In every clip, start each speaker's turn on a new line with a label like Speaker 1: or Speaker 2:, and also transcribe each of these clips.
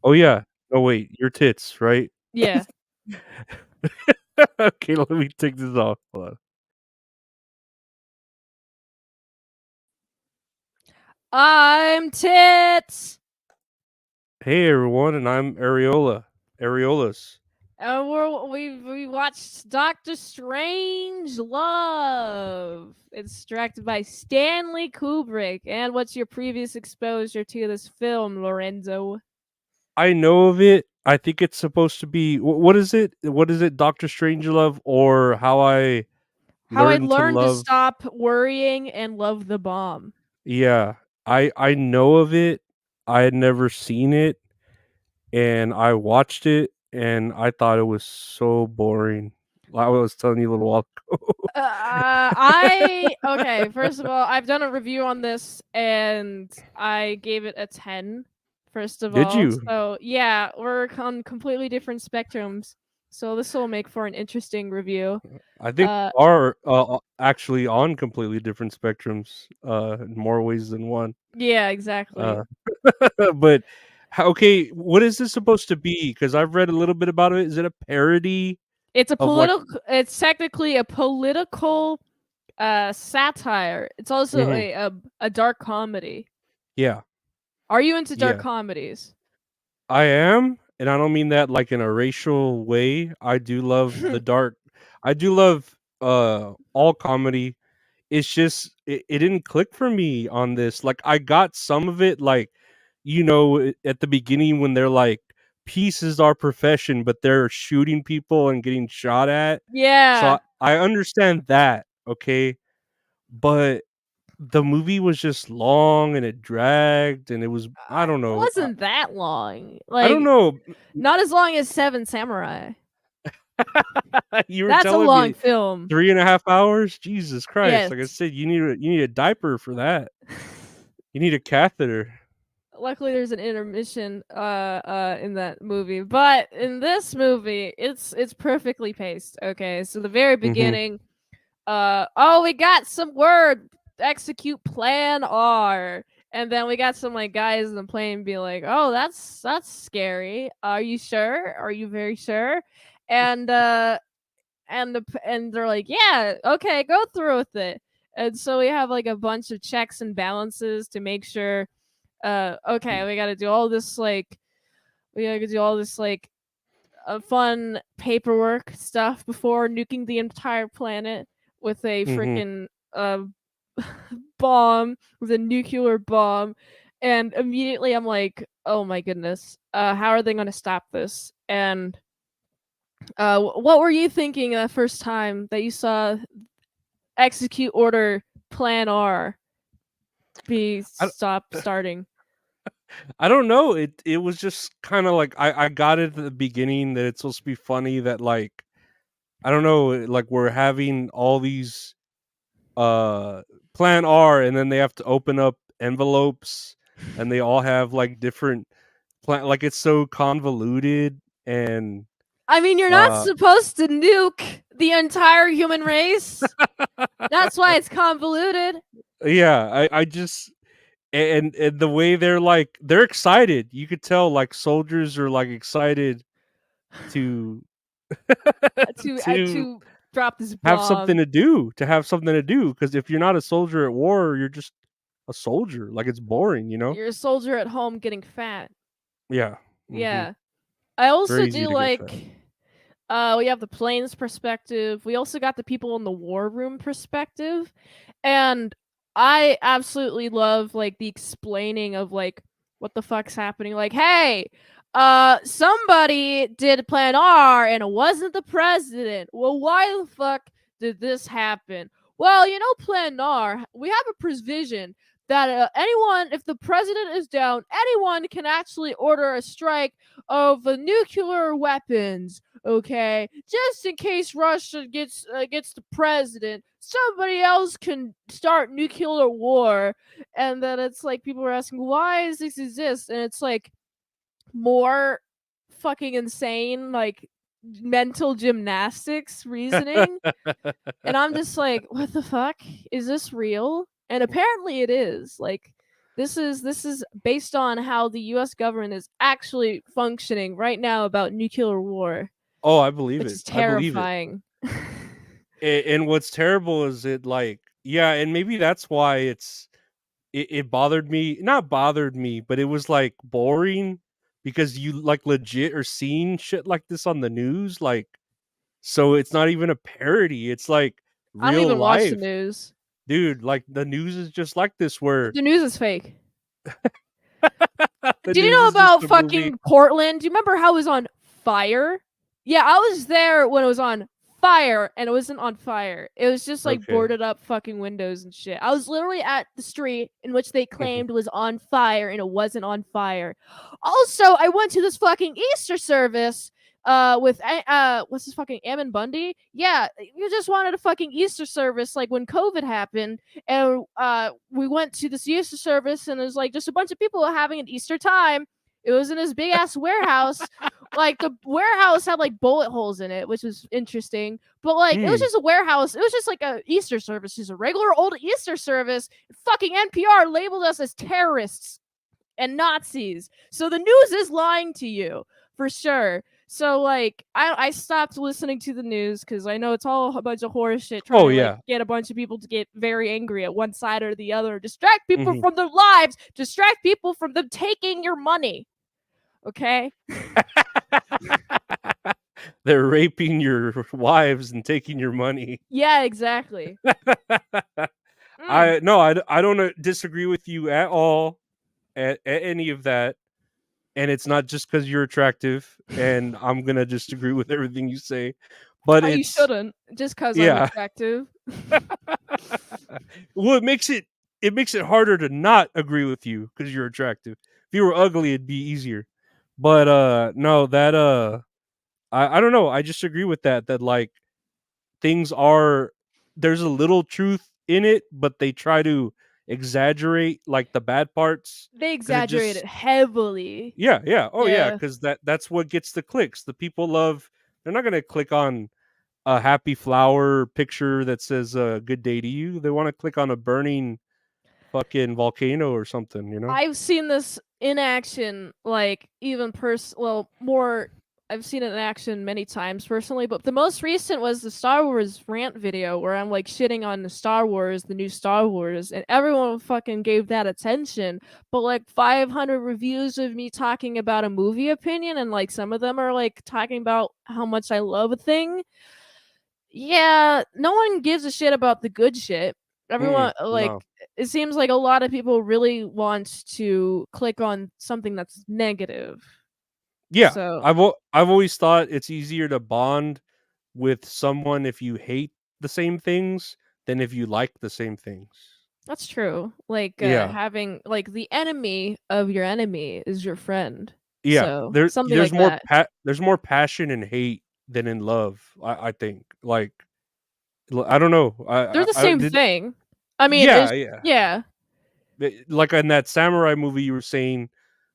Speaker 1: Oh, yeah. Oh, wait, your tits, right?
Speaker 2: Yeah.
Speaker 1: Okay, let me take this off. Hold on.
Speaker 2: I'm tits.
Speaker 1: Hey, everyone, and I'm Areola. Areolas.
Speaker 2: We watched Doctor Strangelove. It's directed by Stanley Kubrick. And what's your previous exposure to this film, Lorenzo?
Speaker 1: I know of it. I think it's supposed to be what is it? What is it? Doctor Strangelove or How I
Speaker 2: How I
Speaker 1: Learned to
Speaker 2: Learned to
Speaker 1: Love.
Speaker 2: Stop Worrying and Love the Bomb.
Speaker 1: Yeah, I know of it. I had never seen it, and I watched it, and I thought it was so boring. Like I was telling you a little while
Speaker 2: Okay. First of all, I've done a review on this, and I gave it a 10. First of
Speaker 1: Did
Speaker 2: all,
Speaker 1: you?
Speaker 2: so yeah, we're on completely different spectrums. So this will make for an interesting review.
Speaker 1: I think
Speaker 2: Uh,
Speaker 1: we are actually on completely different spectrums, in more ways than one.
Speaker 2: yeah, exactly.
Speaker 1: Uh, but okay, what is this supposed to be? Because I've read a little bit about it. Is it a parody
Speaker 2: It's a
Speaker 1: of like?
Speaker 2: political. It's technically a political satire. It's also
Speaker 1: Mhm.
Speaker 2: a dark comedy.
Speaker 1: Yeah,
Speaker 2: Are you into dark
Speaker 1: yeah.
Speaker 2: comedies?
Speaker 1: I am, and I don't mean that like in a racial way. I do love the dark. I do love all comedy. It's just it didn't click for me on this. Like I got some of it, like at the beginning when they're like, "Peace is our profession," but they're shooting people and getting shot at. So
Speaker 2: Yeah.
Speaker 1: I understand that, okay, but the movie was just long and it dragged and it was I don't
Speaker 2: It
Speaker 1: know.
Speaker 2: wasn't that long.
Speaker 1: I don't
Speaker 2: Like,
Speaker 1: know.
Speaker 2: not as long as Seven Samurai.
Speaker 1: You were
Speaker 2: That's a
Speaker 1: telling
Speaker 2: long
Speaker 1: me
Speaker 2: film.
Speaker 1: 3.5 hours? Jesus Christ!
Speaker 2: Yes.
Speaker 1: Like I said, you need a diaper for that. You need a catheter.
Speaker 2: Luckily, there's an intermission in that movie, but in this movie, it's perfectly paced. Okay, so the very
Speaker 1: Mhm.
Speaker 2: beginning, oh, we got some word, execute plan R, and then we got some like guys in the plane be like, oh, that's scary. Are you sure? Are you very sure? And and they're like, yeah, okay, go through with it. And so we have like a bunch of checks and balances to make sure okay, we gotta do all this like we gotta do all this like fun paperwork stuff before nuking the entire planet with a
Speaker 1: Mhm.
Speaker 2: freaking uh bomb, with a nuclear bomb. And immediately I'm like, oh my goodness, how are they gonna stop this? And what were you thinking the first time that you saw execute order plan R be
Speaker 1: I
Speaker 2: starting?
Speaker 1: I don't know. It was just kind of like I got it at the beginning that it's supposed to be funny that like I don't know, like we're having all these uh plan R and then they have to open up envelopes and they all have like different plan like it's so convoluted and
Speaker 2: I mean, you're not
Speaker 1: uh
Speaker 2: supposed to nuke the entire human race. That's why it's convoluted.
Speaker 1: yeah, I just and the way they're like they're excited. You could tell like soldiers are like excited to to
Speaker 2: To drop this
Speaker 1: have something
Speaker 2: bomb.
Speaker 1: to do, to have something to do. Because if you're not a soldier at war, you're just a soldier, like, it's boring, you know?
Speaker 2: You're a soldier at home getting fat.
Speaker 1: Yeah, mhm.
Speaker 2: Yeah. I also
Speaker 1: Very easy
Speaker 2: do
Speaker 1: to get fat.
Speaker 2: like we have the planes perspective. We also got the people in the war room perspective. And I absolutely love like the explaining of like what the fuck's happening. Like, hey, somebody did plan R and it wasn't the president. Well, why the fuck did this happen? Well, plan R, we have a provision that anyone, if the president is down, anyone can actually order a strike of nuclear weapons. Okay, just in case Russia gets the president, somebody else can start nuclear war. And then it's like people are asking, why does this exist? And it's like more fucking insane, like mental gymnastics reasoning. And I'm just like, what the fuck? Is this real? And apparently it is. Like, This is based on how the U.S. government is actually functioning right now about nuclear war,
Speaker 1: Oh, I believe
Speaker 2: which
Speaker 1: it.
Speaker 2: is
Speaker 1: I believe it.
Speaker 2: terrifying.
Speaker 1: And what's terrible is it like yeah, and maybe that's why it bothered me. Not bothered me, but it was like boring because you like legit are seeing shit like this on the news. Like, so it's not even a parody. It's like
Speaker 2: I don't
Speaker 1: real
Speaker 2: even watch the
Speaker 1: life,
Speaker 2: news.
Speaker 1: dude. Like the news is just like this, where
Speaker 2: The news is fake.
Speaker 1: the
Speaker 2: Did you
Speaker 1: news
Speaker 2: know
Speaker 1: is just
Speaker 2: about
Speaker 1: a movie.
Speaker 2: fucking Portland? Do you remember how it was on fire? Yeah, I was there when it was on fire, and it wasn't on fire. It was just like
Speaker 1: Okay.
Speaker 2: boarded up fucking windows and shit. I was literally at the street in which they claimed was on fire, and it wasn't on fire. Also, I went to this fucking Easter service with what's this fucking Ammon Bundy? Yeah, you just wanted a fucking Easter service like when COVID happened, and we went to this Easter service, and there's like just a bunch of people having an Easter time. It was in this big ass warehouse. Like the warehouse had like bullet holes in it, which was interesting. But like it was
Speaker 1: Hmm.
Speaker 2: just a warehouse. It was just like a Easter service, just a regular old Easter service. Fucking NPR labeled us as terrorists and Nazis. So the news is lying to you for sure. So like I stopped listening to the news because I know it's all a bunch of horror shit trying
Speaker 1: Oh
Speaker 2: to like
Speaker 1: yeah.
Speaker 2: get a bunch of people to get very angry at one side or the other, distract people
Speaker 1: Hmm.
Speaker 2: from their lives, distract people from them taking your money. Okay?
Speaker 1: They're raping your wives and taking your money.
Speaker 2: Yeah, exactly. Mm.
Speaker 1: I no, I don't disagree with you at all at any of that. And it's not just because you're attractive, and I'm gonna just agree with everything you say. But
Speaker 2: You
Speaker 1: it's
Speaker 2: shouldn't just because I'm
Speaker 1: yeah.
Speaker 2: attractive.
Speaker 1: Well, it makes it harder to not agree with you because you're attractive. If you were ugly, it'd be easier. But no, that I don't know. I just agree with that. That like things are there's a little truth in it, but they try to exaggerate like the bad parts
Speaker 2: They
Speaker 1: because it
Speaker 2: exaggerate it
Speaker 1: just
Speaker 2: heavily.
Speaker 1: yeah, yeah, oh yeah,
Speaker 2: Yeah.
Speaker 1: because that's what gets the clicks. The people love. They're not gonna click on a happy flower picture that says "Good day to you." They want to click on a burning fucking volcano or something. You know?
Speaker 2: I've seen this in action, like even well, more. I've seen it in action many times personally, but the most recent was the Star Wars rant video where I'm like shitting on the Star Wars, the new Star Wars, and everyone fucking gave that attention. But like 500 reviews of me talking about a movie opinion, and like some of them are like talking about how much I love a thing. Yeah, no one gives a shit about the good shit. Everyone like
Speaker 1: No.
Speaker 2: it seems like a lot of people really want to click on something that's negative.
Speaker 1: Yeah,
Speaker 2: So
Speaker 1: I've always thought it's easier to bond with someone if you hate the same things than if you like the same things.
Speaker 2: that's true. Like
Speaker 1: Yeah.
Speaker 2: having like the enemy of your enemy is your friend.
Speaker 1: Yeah,
Speaker 2: So something
Speaker 1: there's
Speaker 2: like that.
Speaker 1: there's more passion in hate than in love. I think like I don't know.
Speaker 2: They're the
Speaker 1: I
Speaker 2: same
Speaker 1: did.
Speaker 2: thing. I mean,
Speaker 1: Yeah,
Speaker 2: it's
Speaker 1: yeah.
Speaker 2: yeah.
Speaker 1: Like in that samurai movie you were saying,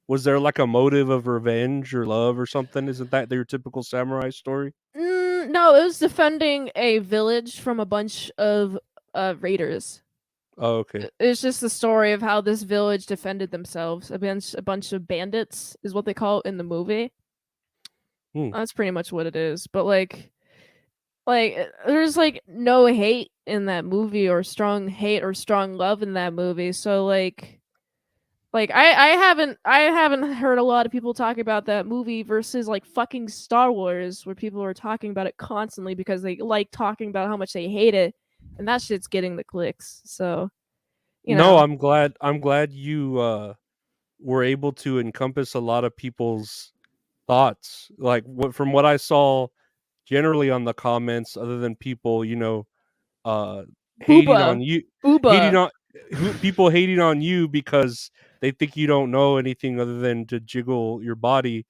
Speaker 1: was there like a motive of revenge or love or something? Isn't that your typical samurai story?
Speaker 2: No, it was defending a village from a bunch of raiders.
Speaker 1: Oh, okay.
Speaker 2: It's just the story of how this village defended themselves against a bunch of bandits, is what they call it in the movie.
Speaker 1: Hmm.
Speaker 2: That's pretty much what it is. But there's like no hate in that movie, or strong hate or strong love in that movie. So I haven't heard a lot of people talk about that movie versus like fucking Star Wars, where people are talking about it constantly because they like talking about how much they hate it, and that shit's getting the clicks. So you
Speaker 1: No,
Speaker 2: know,
Speaker 1: I'm glad you were able to encompass a lot of people's thoughts. Like from what I saw generally on the comments, other than people, uh hating
Speaker 2: booba,
Speaker 1: on you hating
Speaker 2: booba.
Speaker 1: on people hating on you because they think you don't know anything other than to jiggle your body.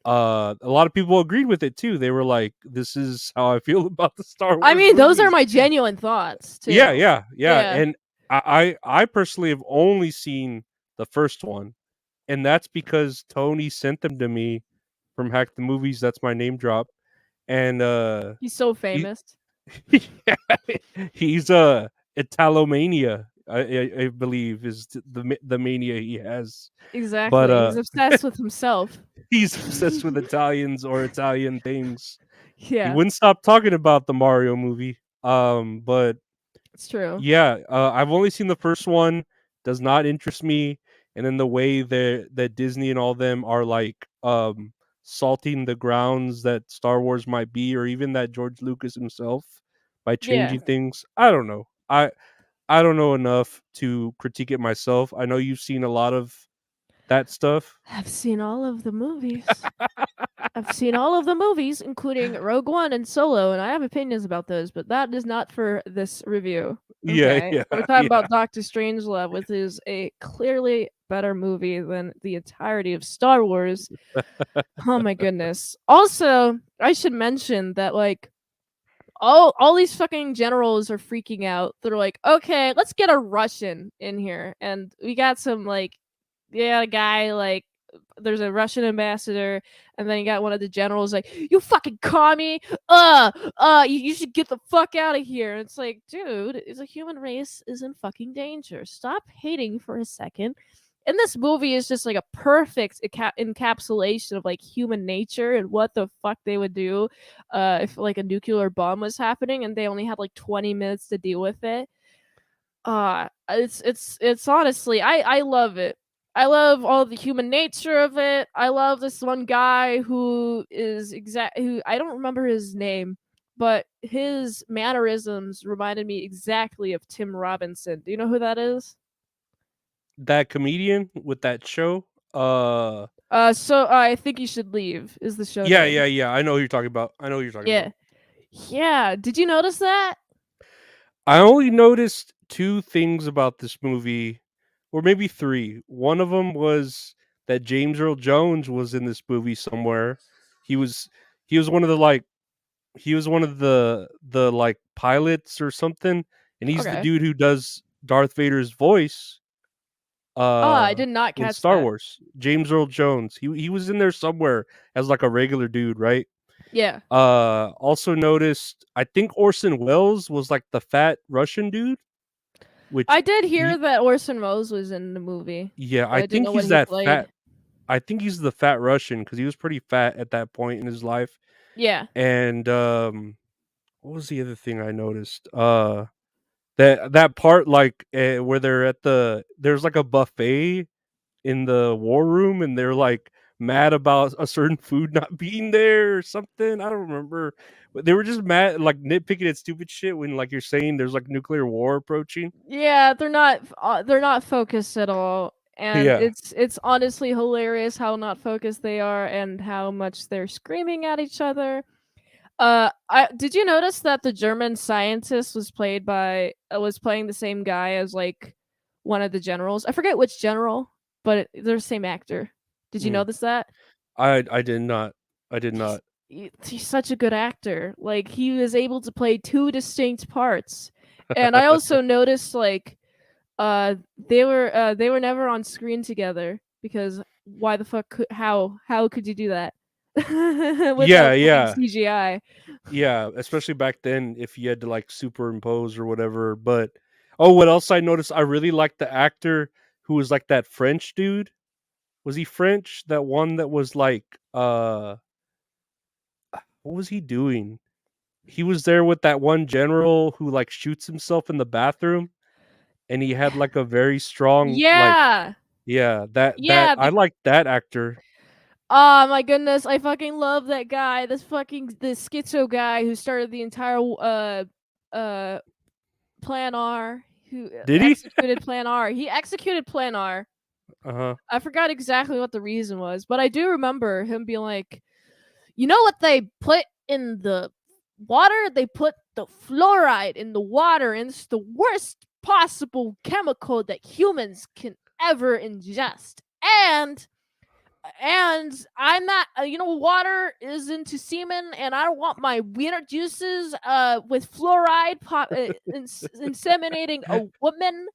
Speaker 1: A lot of people agreed with it too. They were like, this is how I feel about the Star
Speaker 2: I
Speaker 1: Wars
Speaker 2: mean, those are
Speaker 1: movies.
Speaker 2: my genuine thoughts
Speaker 1: Yeah,
Speaker 2: too.
Speaker 1: yeah, yeah.
Speaker 2: Yeah.
Speaker 1: And I personally have only seen the first one, and that's because Tony sent them to me from Hack the Movies. That's my name drop. And
Speaker 2: He's so
Speaker 1: he
Speaker 2: famous.
Speaker 1: he's Italomania. I believe is the mania he has. But
Speaker 2: Exactly. He's obsessed with himself.
Speaker 1: he's obsessed with Italians or Italian things. He
Speaker 2: Yeah,
Speaker 1: wouldn't stop talking about the Mario movie. But
Speaker 2: it's true.
Speaker 1: yeah, I've only seen the first one. Does not interest me. And then the way that Disney and all them are like salting the grounds that Star Wars might be, or even that George Lucas himself by
Speaker 2: Yeah.
Speaker 1: changing things. I don't know. I don't know enough to critique it myself. I know you've seen a lot of that stuff.
Speaker 2: I've seen all of the movies. I've seen all of the movies, including Rogue One and Solo, and I have opinions about those, but that is not for this review.
Speaker 1: Yeah,
Speaker 2: Okay.
Speaker 1: yeah,
Speaker 2: We're talking
Speaker 1: yeah.
Speaker 2: about Doctor Strangelove, which is a clearly better movie than the entirety of Star Wars. Oh my goodness. Also, I should mention that like all these fucking generals are freaking out. They're like, okay, let's get a Russian in here. And we got some like yeah, guy like there's a Russian ambassador, and then you got one of the generals like, "You fucking commie! You should get the fuck out of here." And it's like, dude, the human race is in fucking danger. Stop hating for a second. And this movie is just like a perfect encapsulation of like human nature and what the fuck they would do if like a nuclear bomb was happening and they only had like 20 minutes to deal with it. It's honestly I love it. I love all the human nature of it. I love this one guy who is who I don't remember his name, but his mannerisms reminded me exactly of Tim Robinson. Do you know who that is?
Speaker 1: That comedian with that show.
Speaker 2: So I think you should leave is the show
Speaker 1: Yeah,
Speaker 2: name.
Speaker 1: yeah, yeah. I know who you're talking about. I know who you're talking
Speaker 2: Yeah.
Speaker 1: about.
Speaker 2: Yeah. Did you notice that?
Speaker 1: I only noticed two things about this movie, or maybe three. One of them was that James Earl Jones was in this movie somewhere. He was he was one of the like he was one of the like pilots or something, and he's the
Speaker 2: Okay.
Speaker 1: dude who does Darth Vader's voice
Speaker 2: Oh, I
Speaker 1: uh
Speaker 2: did not
Speaker 1: in
Speaker 2: catch
Speaker 1: Star
Speaker 2: that.
Speaker 1: Wars. James Earl Jones. He was in there somewhere as like a regular dude, right?
Speaker 2: Yeah.
Speaker 1: Also noticed I think Orson Welles was like the fat Russian dude, which
Speaker 2: I did hear
Speaker 1: he
Speaker 2: that Orson Welles was in the movie,
Speaker 1: yeah,
Speaker 2: but
Speaker 1: I
Speaker 2: I didn't
Speaker 1: think
Speaker 2: know what
Speaker 1: he's
Speaker 2: he
Speaker 1: that fat.
Speaker 2: played.
Speaker 1: I think he's the fat Russian because he was pretty fat at that point in his life.
Speaker 2: Yeah.
Speaker 1: And what was the other thing I noticed? That part like where they're at there's like a buffet in the war room and they're like mad about a certain food not being there or something. I don't remember. But they were just mad like nitpicking at stupid shit when like you're saying there's like nuclear war approaching.
Speaker 2: Yeah, they're not focused at all. And
Speaker 1: Yeah.
Speaker 2: it's honestly hilarious how not focused they are and how much they're screaming at each other. I did you notice that the German scientist was playing the same guy as like one of the generals? I forget which general, but they're the same actor. Did you
Speaker 1: Mm.
Speaker 2: notice that?
Speaker 1: I did not. I did
Speaker 2: He's
Speaker 1: not.
Speaker 2: he's such a good actor. Like he was able to play two distinct parts. And I also noticed like they were never on screen together because why the fuck how could you do that
Speaker 1: Yeah,
Speaker 2: without fucking
Speaker 1: yeah.
Speaker 2: CGI?
Speaker 1: Yeah, especially back then if you had to like superimpose or whatever. But oh, what else I noticed? I really liked the actor who was like that French dude. Was he French? That one that was like what was he doing? He was there with that one general who like shoots himself in the bathroom and he had like a very strong like
Speaker 2: Yeah,
Speaker 1: yeah, that
Speaker 2: yeah.
Speaker 1: I like that actor.
Speaker 2: Oh my goodness, I fucking love that guy. The schizo guy who started the entire uh Plan R, who
Speaker 1: Did he?
Speaker 2: executed Plan R. He executed Plan R.
Speaker 1: Uh-huh.
Speaker 2: I forgot exactly what the reason was, but I do remember him being like, you know what they put in the water? They put the fluoride in the water, and it's the worst possible chemical that humans can ever ingest. And I'm not, water is into semen, and I don't want my wiener juices with fluoride inseminating a woman.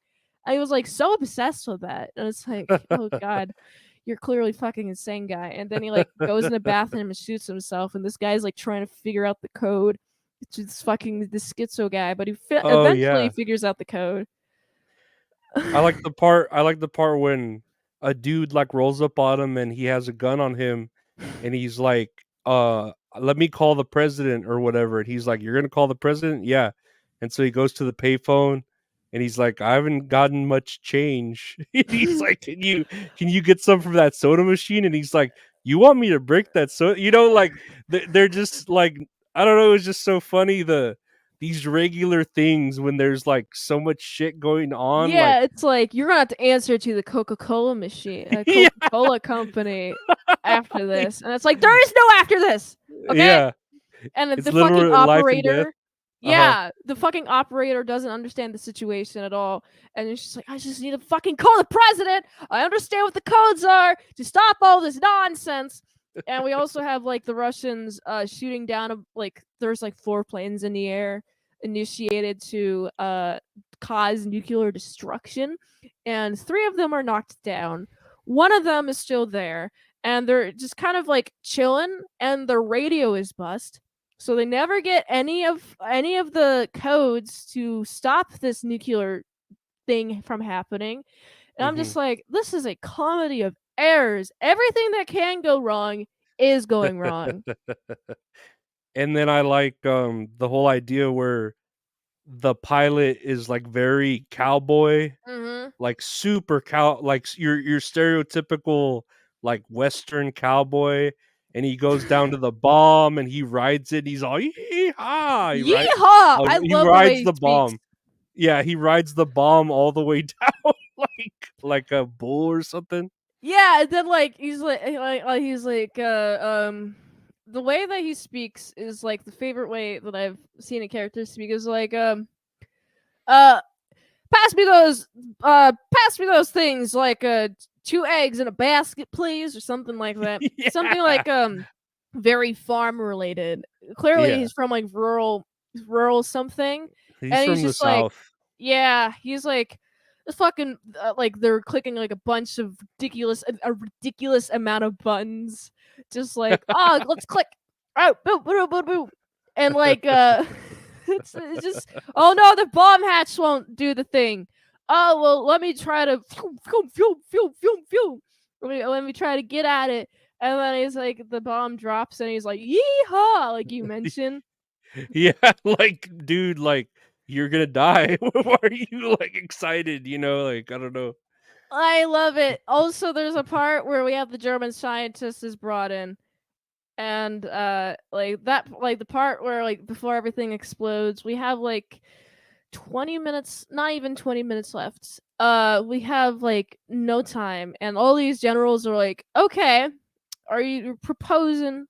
Speaker 2: I was like so obsessed with that, and it's like, oh god, you're clearly fucking insane, guy. And then he like goes in the bathroom and shoots himself, and this guy's like trying to figure out the code. It's just fucking the schizo guy, but he
Speaker 1: Oh
Speaker 2: eventually
Speaker 1: yeah.
Speaker 2: figures out the code.
Speaker 1: I like the part when a dude like rolls up on him and he has a gun on him and he's like, let me call the president or whatever. And he's like, you're gonna call the president? Yeah. And so he goes to the payphone and he's like, I haven't gotten much change. And he's like, can you get some from that soda machine? And he's like, you want me to break that soda? You know, like they're just like, I don't know, it's just so funny these regular things when there's like so much shit going on, like
Speaker 2: Yeah, it's like you're gonna have to answer to the Coca-Cola machine,
Speaker 1: yeah,
Speaker 2: Coca-Cola company after this, and it's like there is no after this, okay?
Speaker 1: yeah,
Speaker 2: And
Speaker 1: it's
Speaker 2: the fucking
Speaker 1: literally life and death.
Speaker 2: operator,
Speaker 1: Uh-huh.
Speaker 2: yeah, the fucking operator doesn't understand the situation at all, and it's just like, I just need to fucking call the president. I understand what the codes are to stop all this nonsense. And we also have like the Russians shooting down like there's like 4 planes in the air initiated to cause nuclear destruction, and 3 of them are knocked down. One of them is still there, and they're just kind of like chilling, and their radio is bust. So they never get any of the codes to stop this nuclear thing from happening. And I'm
Speaker 1: Mhm.
Speaker 2: just like, this is a comedy of errors. Everything that can go wrong is going wrong.
Speaker 1: And then I like the whole idea where the pilot is like very cowboy,
Speaker 2: Mhm.
Speaker 1: like super cow, like your stereotypical like western cowboy, and he goes down to the bomb and he rides it. He's all yee-haw,
Speaker 2: Yeehaw! I
Speaker 1: he
Speaker 2: love the way
Speaker 1: rides
Speaker 2: he
Speaker 1: the
Speaker 2: speaks.
Speaker 1: bomb. Yeah, he rides the bomb all the way down like a bull or something.
Speaker 2: Yeah, and then like he's like the way that he speaks is like the favorite way that I've seen a character speak is like uh pass me those things like 2 eggs in a basket please or something like that. Something
Speaker 1: Yeah.
Speaker 2: like very farm related. Clearly
Speaker 1: Yeah.
Speaker 2: he's from like rural something,
Speaker 1: He's
Speaker 2: and he's
Speaker 1: from the
Speaker 2: just like,
Speaker 1: South.
Speaker 2: yeah, he's like this fucking like they're clicking like a bunch of a ridiculous amount of buttons, just like, oh, let's click, oh, boo boo boo boo, and like it's just, oh no, the bomb hatch won't do the thing. Oh well, let me try to let me try to get at it. And then he's like, the bomb drops, and he's like, "Yeehaw!" Like you mentioned.
Speaker 1: Yeah, like, dude, like, you're gonna die. Why are you, like, excited, you know? Like, I don't know.
Speaker 2: I love it. Also, there's a part where we have the German scientist is brought in, and like that, like the part where like before everything explodes, we have like 20 minutes, not even 20 minutes left. We have like no time, and all these generals are like, okay, are you proposing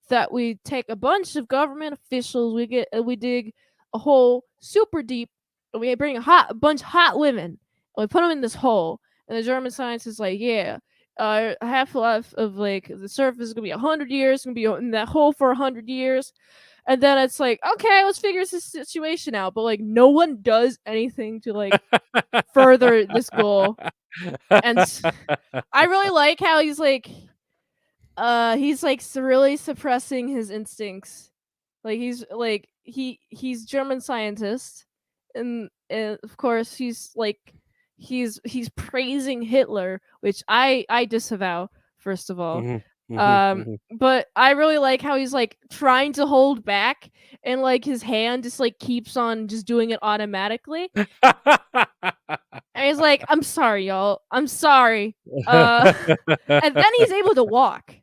Speaker 2: that we take a bunch of government officials, we dig a hole super deep, and we bring a bunch of hot women, and we put them in this hole. And the German scientist is like, yeah, half life of like the surface is gonna be 100 years, it's gonna be in that hole for 100 years. And then it's like, okay, let's figure this situation out. But like, no one does anything to like further this goal. And I really like how he's like really suppressing his instincts. Like he's like he's German scientist, and of course he's praising Hitler, which I disavow, first of all.
Speaker 1: Mhm, mhm, mhm.
Speaker 2: But I really like how he's like trying to hold back, and like his hand just like keeps on just doing it automatically. And he's like, "I'm sorry, y'all. I'm sorry." Uh, and then he's able to walk.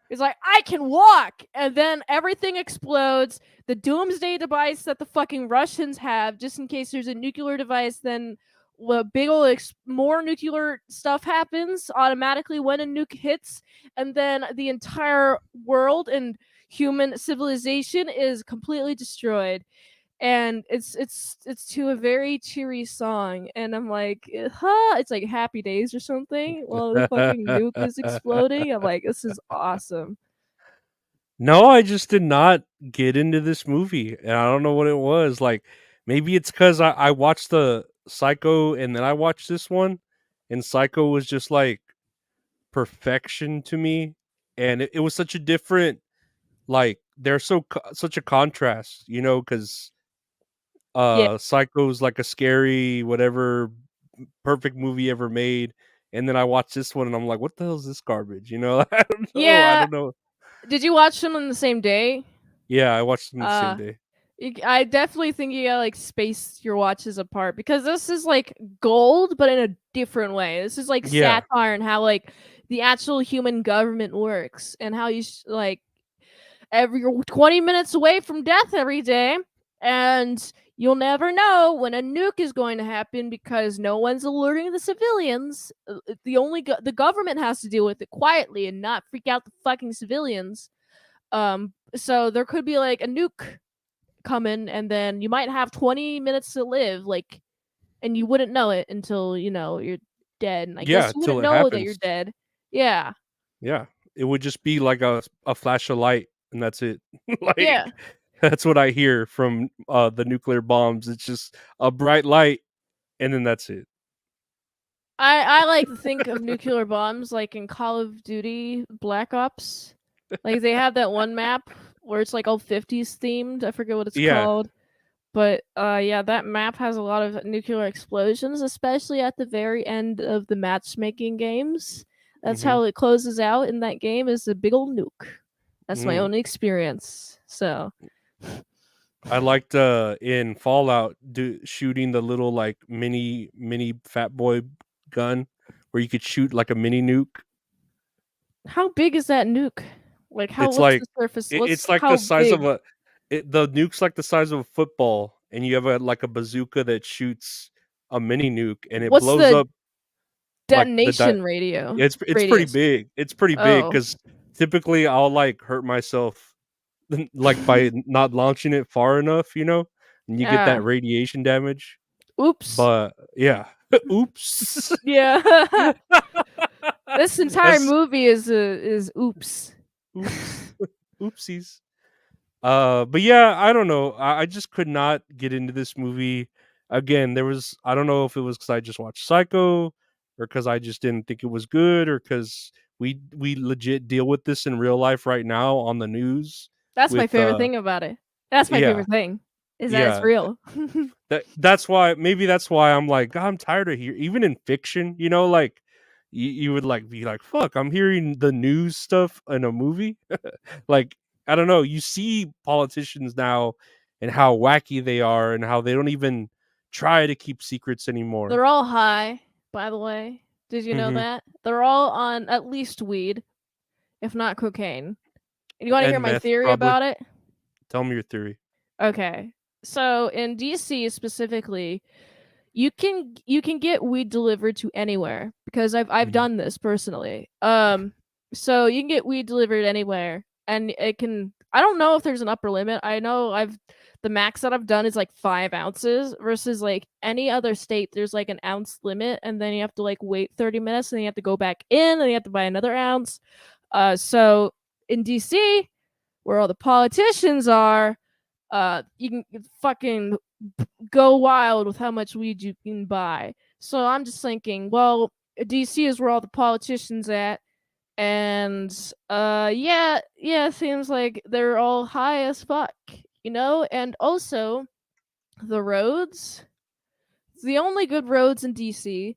Speaker 2: He's like, I can walk, and then everything explodes. The doomsday device that the fucking Russians have, just in case there's a nuclear device, then big ol' more nuclear stuff happens automatically when a nuke hits, and then the entire world and human civilization is completely destroyed. And it's to a very cheery song, and I'm like, huh, it's like Happy Days or something while the fucking nuke is exploding. I'm like, this is awesome.
Speaker 1: No, I just did not get into this movie, and I don't know what it was, like, maybe it's 'cause I watched the Psycho and then I watched this one, and Psycho was just, like, perfection to me, and it was such a different, like, they're such a contrast, you know, because
Speaker 2: Yeah.
Speaker 1: Psycho's like a scary whatever perfect movie ever made, and then I watch this one and I'm like, what the hell is this garbage? You know, I don't know. I
Speaker 2: Yeah.
Speaker 1: don't know.
Speaker 2: Did you watch them on the same day?
Speaker 1: Yeah, I watched them the same
Speaker 2: Uh,
Speaker 1: day.
Speaker 2: I definitely think you gotta like space your watches apart because this is like gold, but in a different way. This is like
Speaker 1: Yeah.
Speaker 2: satire and how like the actual human government works and how you like you're 20 minutes away from death every day, and you'll never know when a nuke is going to happen because no one's alerting the civilians. The government has to deal with it quietly and not freak out the fucking civilians. So there could be like a nuke coming, and then you might have 20 minutes to live, like, and you wouldn't know it until you're dead. And I guess
Speaker 1: Yeah,
Speaker 2: you
Speaker 1: till
Speaker 2: wouldn't
Speaker 1: it
Speaker 2: know that you're
Speaker 1: happens.
Speaker 2: dead. Yeah,
Speaker 1: Yeah. It would just be like a flash of light and that's it.
Speaker 2: yeah.
Speaker 1: Like that's what I hear from the nuclear bombs. It's just a bright light and then that's it.
Speaker 2: I like to think of nuclear bombs like in Call of Duty Black Ops. Like they have that one map where it's like all 50s themed. I forget what it's
Speaker 1: Yeah.
Speaker 2: called. But yeah, that map has a lot of nuclear explosions, especially at the very end of the matchmaking games. That's
Speaker 1: Mhm.
Speaker 2: how it closes out in that game is a big old nuke. That's my
Speaker 1: Mm.
Speaker 2: own experience. So
Speaker 1: I liked in Fallout shooting the little like mini fat boy gun where you could shoot like a mini nuke.
Speaker 2: how big is that nuke? Like how
Speaker 1: It's
Speaker 2: what's the
Speaker 1: like
Speaker 2: surface? What's
Speaker 1: it's like the
Speaker 2: how
Speaker 1: size of
Speaker 2: big?
Speaker 1: the nuke's like the size of a football, and you have like a bazooka that shoots a mini nuke, and it
Speaker 2: What's
Speaker 1: blows
Speaker 2: the
Speaker 1: up like
Speaker 2: detonation radio
Speaker 1: it's pretty
Speaker 2: radius?
Speaker 1: big. It's pretty big
Speaker 2: Oh.
Speaker 1: because typically I'll like hurt myself like by not launching it far enough, and you get that
Speaker 2: Yeah.
Speaker 1: radiation damage.
Speaker 2: Oops.
Speaker 1: But yeah, oops.
Speaker 2: Yeah. This entire
Speaker 1: That's
Speaker 2: movie is oops.
Speaker 1: oops, oopsies. But yeah, I don't know. I just could not get into this movie. Again, I don't know if it was because I just watched Psycho, or because I just didn't think it was good, or because we legit deal with this in real life right now on the news.
Speaker 2: That's my
Speaker 1: With
Speaker 2: favorite thing about it. That's my
Speaker 1: yeah,
Speaker 2: favorite thing, is that it's
Speaker 1: yeah.
Speaker 2: real.
Speaker 1: That's why maybe that's why I'm like, "God, I'm tired of here." Even in fiction, like you would like be like, "Fuck, I'm hearing the news stuff in a movie." Like, I don't know, you see politicians now and how wacky they are and how they don't even try to keep secrets anymore.
Speaker 2: They're all high, by the way. Did you know
Speaker 1: Mhm.
Speaker 2: that? They're all on at least weed, if not cocaine. You wanna hear
Speaker 1: And
Speaker 2: my
Speaker 1: meth,
Speaker 2: theory
Speaker 1: probably.
Speaker 2: about it?
Speaker 1: Tell me your theory.
Speaker 2: Okay. So in DC specifically, you can get weed delivered to anywhere because I've
Speaker 1: Mhm.
Speaker 2: done this personally. So you can get weed delivered anywhere, and it can. I don't know if there's an upper limit. I know the max that I've done is like 5 ounces versus like any other state. There's like an ounce limit, and then you have to like wait 30 minutes, and then you have to go back in, and you have to buy another ounce. So in DC, where all the politicians are, you can fucking go wild with how much weed you can buy. So I'm just thinking, well, DC is where all the politicians at, and yeah, it seems like they're all high as fuck, and also the roads. The only good roads in DC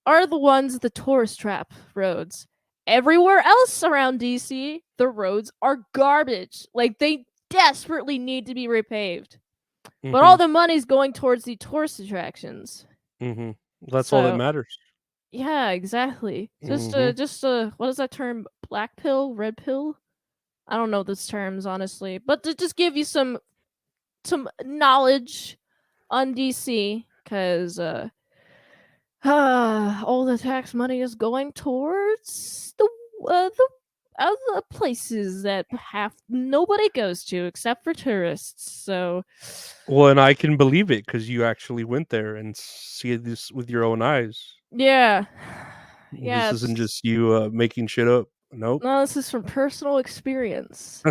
Speaker 2: are the tourist trap roads. Everywhere else around DC, the roads are garbage. Like they desperately need to be repaved. But all
Speaker 1: Mhm.
Speaker 2: the money's going towards the tourist attractions.
Speaker 1: Mhm. That's all that
Speaker 2: So
Speaker 1: matters.
Speaker 2: yeah, exactly.
Speaker 1: Mhm.
Speaker 2: Just what is that term? Black pill, red pill? I don't know those terms honestly, but to just give you some knowledge on DC, because all the tax money is going towards the other places that half nobody goes to except for tourists. So
Speaker 1: Well, and I can believe it because you actually went there and see this with your own eyes.
Speaker 2: yeah, yeah,
Speaker 1: This isn't
Speaker 2: it's
Speaker 1: just you, making shit up. Nope.
Speaker 2: no, this is from personal experience.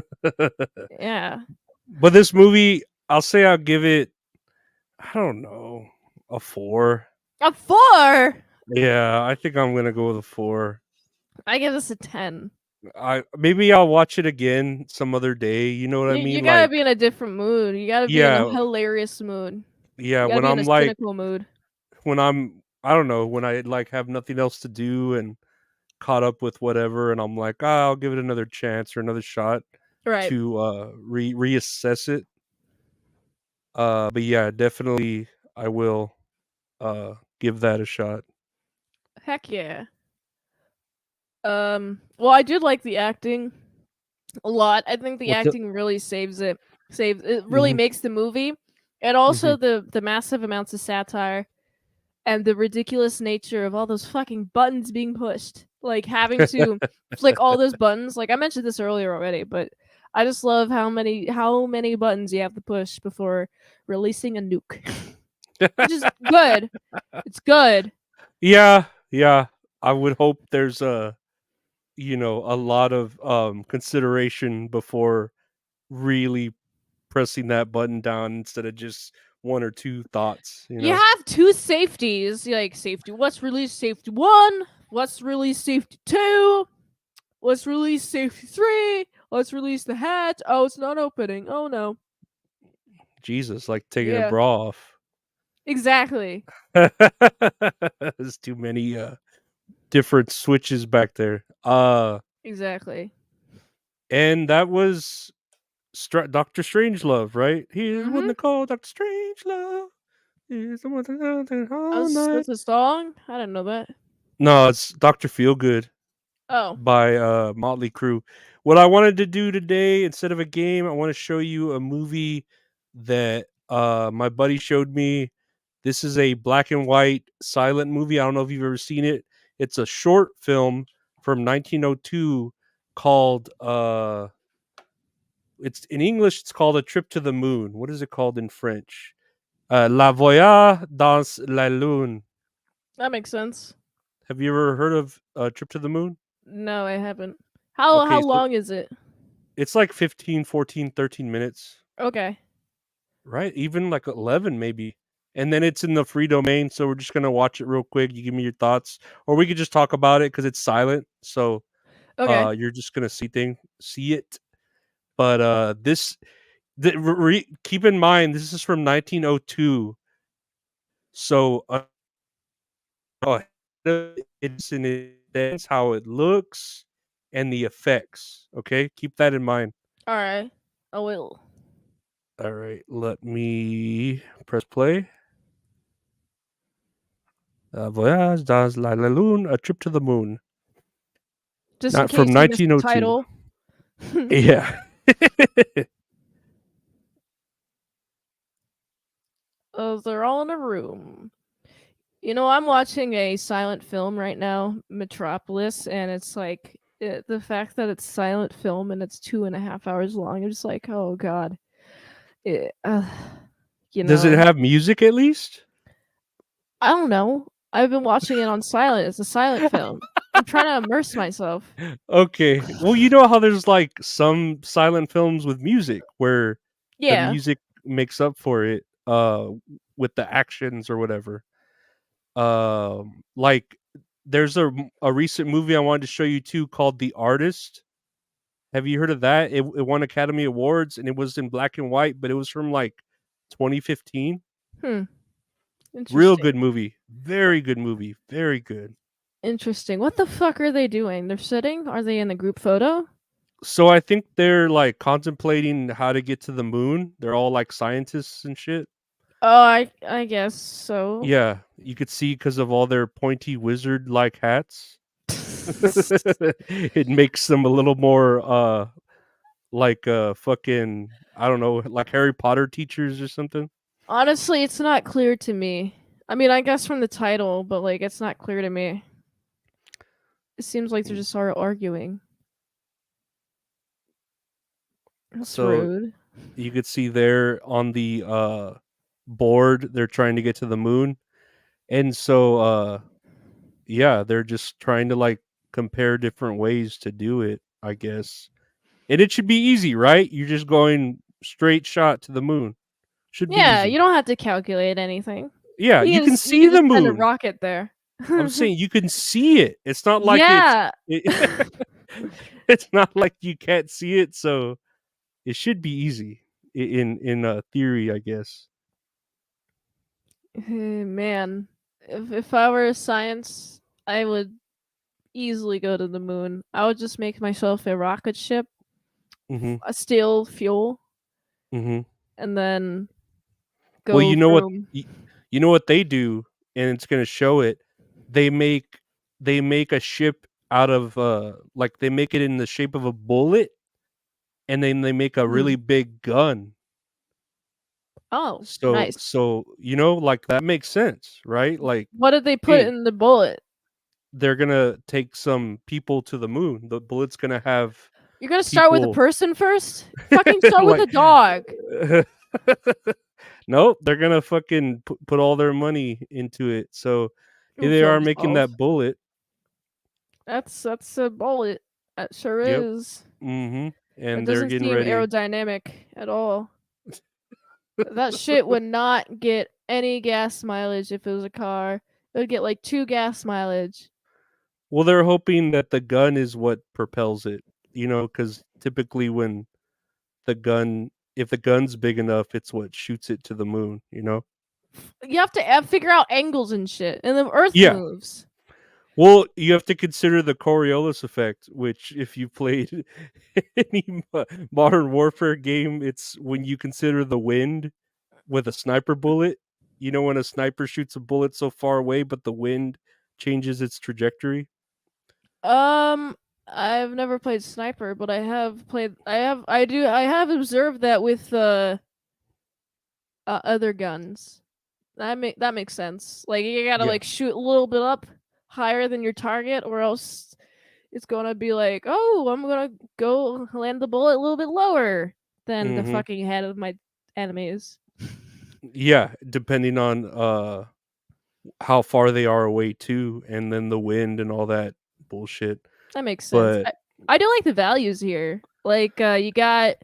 Speaker 2: Yeah.
Speaker 1: But this movie, I'll say I'll give it, I don't know, a 4.
Speaker 2: A 4?
Speaker 1: Yeah, I think I'm gonna go with a 4.
Speaker 2: I give this a 10.
Speaker 1: Maybe I'll watch it again some other day, you know what I
Speaker 2: You
Speaker 1: mean?
Speaker 2: gotta
Speaker 1: Like,
Speaker 2: be in a different mood. You gotta be in a
Speaker 1: yeah,
Speaker 2: hilarious mood.
Speaker 1: yeah,
Speaker 2: You gotta
Speaker 1: when
Speaker 2: be in a
Speaker 1: I'm like
Speaker 2: cynical mood.
Speaker 1: when I'm I don't know, when I like have nothing else to do and caught up with whatever, and I'm like, "Ah, I'll give it another chance or another shot
Speaker 2: Right.
Speaker 1: to reassess it." But yeah, definitely I will give that a shot.
Speaker 2: Heck yeah. Well, I did like the acting a lot. I think the
Speaker 1: What's it?
Speaker 2: acting really saves it. Saves it really
Speaker 1: Mhm.
Speaker 2: makes the movie, and
Speaker 1: Mhm.
Speaker 2: also the massive amounts of satire and the ridiculous nature of all those fucking buttons being pushed. Like having to flick all those buttons. Like I mentioned this earlier already, but I just love how many buttons you have to push before releasing a nuke. Which is good. It's good.
Speaker 1: Yeah, yeah. I would hope there's a lot of consideration before really pressing that button down instead of just one or two thoughts.
Speaker 2: You have two safeties. Like safety what's released safety one, what's released safety two, what's released safety three, let's release the hatch. Oh, it's not opening. Oh no.
Speaker 1: Jesus, like taking a
Speaker 2: Yeah.
Speaker 1: bra off.
Speaker 2: Exactly.
Speaker 1: There's too many different switches back there.
Speaker 2: Exactly.
Speaker 1: And that was Doctor Strangelove, right? Here's what
Speaker 2: Mm-hmm.
Speaker 1: they call Doctor Strangelove. Here's the one that all night.
Speaker 2: That's a song? I didn't know that.
Speaker 1: No, it's Doctor Feelgood
Speaker 2: Oh.
Speaker 1: by Motley Crue. What I wanted to do today, instead of a game, I want to show you a movie that my buddy showed me. This is a black and white silent movie. I don't know if you've ever seen it. It's a short film from 1902 called it's in English it's called A Trip to the Moon. What is it called in French? La voyage dans la lune.
Speaker 2: That makes sense.
Speaker 1: Have you ever heard of Trip to the Moon?
Speaker 2: No, I haven't. How
Speaker 1: Okay, so
Speaker 2: long is it?
Speaker 1: it's like 15, 14, 13 minutes,
Speaker 2: Okay.
Speaker 1: right? Even like 11 maybe. And then it's in the free domain, so we're just going to watch it real quick. You give me your thoughts, or we could just talk about it cuz it's silent. So
Speaker 2: Okay.
Speaker 1: you're just going to see it. But keep in mind this is from 1902. So oh, it's in its how it looks and the effects. Okay, keep that in mind.
Speaker 2: All right. I will.
Speaker 1: All right, let me press play. Voyage dans la lune, a trip to the moon.
Speaker 2: Just in
Speaker 1: Not from
Speaker 2: case you missed the
Speaker 1: 1902.
Speaker 2: title.
Speaker 1: Yeah.
Speaker 2: They're all in a room. I'm watching a silent film right now, Metropolis, and it's like the fact that it's silent film and it's 2.5 hours long. I'm just like, oh god, it, you
Speaker 1: Does it
Speaker 2: know,
Speaker 1: have music at least?
Speaker 2: I don't know. I've been watching it on silent. It's a silent film. I'm trying to immerse myself.
Speaker 1: Okay. Well, you know how there's like some silent films with music where the
Speaker 2: Yeah.
Speaker 1: music makes up for it with the actions or whatever. Like there's a recent movie I wanted to show you too called The Artist. Have you heard of that? It won Academy Awards and it was in black and white, but it was from like 2015.
Speaker 2: Hmm.
Speaker 1: Real
Speaker 2: Interesting.
Speaker 1: good movie. Very good movie. Very good.
Speaker 2: Interesting. What the fuck are they doing? They're sitting? Are they in a group photo?
Speaker 1: So I think they're like contemplating how to get to the moon. They're all like scientists and shit.
Speaker 2: Oh, I guess so.
Speaker 1: Yeah, you could see because of all their pointy wizard like hats. It makes them a little more like fucking I don't know, like Harry Potter teachers or something.
Speaker 2: Honestly, it's not clear to me. I mean, I guess from the title, but like it's not clear to me. It seems like they're just sort of arguing. That's
Speaker 1: So
Speaker 2: rude.
Speaker 1: you could see there on the board they're trying to get to the moon. And so yeah, they're just trying to like compare different ways to do it, I guess. And it should be easy, right? You're just going straight shot to the moon. Should be
Speaker 2: Yeah, you
Speaker 1: easy.
Speaker 2: don't have to calculate anything.
Speaker 1: Yeah, you can
Speaker 2: You
Speaker 1: see
Speaker 2: can
Speaker 1: the
Speaker 2: just send a
Speaker 1: moon.
Speaker 2: rocket there.
Speaker 1: I'm saying you can see it. It's not like
Speaker 2: Yeah.
Speaker 1: it's not like you can't see it, so it should be easy in theory, I guess.
Speaker 2: Man. If I were a science, I would easily go to the moon. I would just make myself a rocket ship,
Speaker 1: Mhm.
Speaker 2: a steal fuel,
Speaker 1: Mhm.
Speaker 2: and then
Speaker 1: Well,
Speaker 2: go vroom.
Speaker 1: you know what they do, and it's gonna show it. They make they make a ship out of like they make it in the shape of a bullet, and then they make a
Speaker 2: Hmm.
Speaker 1: really big gun.
Speaker 2: Oh,
Speaker 1: So
Speaker 2: nice.
Speaker 1: so you know, like that makes sense, right? Like,
Speaker 2: What did they put
Speaker 1: hey,
Speaker 2: in the bullet?
Speaker 1: they're gonna take some people to the moon. The bullet's gonna have
Speaker 2: You're gonna start with a
Speaker 1: people
Speaker 2: person first? Fucking start with
Speaker 1: like
Speaker 2: a dog.
Speaker 1: nope, they're gonna fucking put all their money into it. So here
Speaker 2: Go
Speaker 1: they
Speaker 2: kill
Speaker 1: are making
Speaker 2: himself.
Speaker 1: that bullet.
Speaker 2: That's a bullet. That sure
Speaker 1: Yep.
Speaker 2: is. That
Speaker 1: And they're
Speaker 2: doesn't
Speaker 1: getting
Speaker 2: seem
Speaker 1: ready.
Speaker 2: aerodynamic at all. That shit would not get any gas mileage if it was a car. It would get like 2 gas mileage.
Speaker 1: Well, they're hoping that the gun is what propels it, because typically when if the gun's big enough, it's what shoots it to the moon.
Speaker 2: You have to figure out angles and shit, and the Earth
Speaker 1: Yeah.
Speaker 2: moves.
Speaker 1: Well, you have to consider the Coriolis effect, which if you played any modern warfare game, it's when you consider the wind with a sniper bullet. You know when a sniper shoots a bullet so far away, but the wind changes its trajectory?
Speaker 2: Um, I've never played sniper, but I have played. I have observed that with other guns. That makes sense. Like you gotta
Speaker 1: Yeah.
Speaker 2: like shoot a little bit up higher than your target, or else it's gonna be like, oh, I'm gonna go land the bullet a little bit lower than the
Speaker 1: Mhm.
Speaker 2: fucking head of my enemies.
Speaker 1: Yeah, depending on how far they are away too, and then the wind and all that bullshit.
Speaker 2: That makes sense.
Speaker 1: But
Speaker 2: I do like the values here. Like you got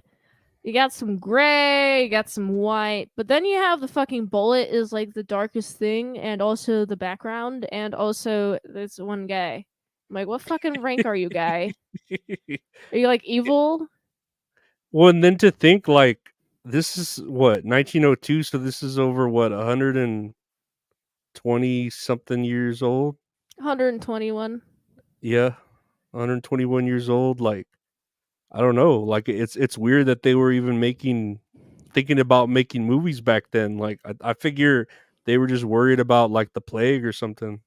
Speaker 2: some gray, you got some white, but then you have the fucking bullet is like the darkest thing, and also the background, and also this one guy. I'm like, what fucking rank are you, guy? Are you like evil?
Speaker 1: well, and then to think like this is what 1902, so this is over what 120 something years old.
Speaker 2: 121.
Speaker 1: Yeah, 121 years old. Like I don't know. Like it's weird that they were even thinking about making movies back then. Like I figure they were just worried about like the plague or something.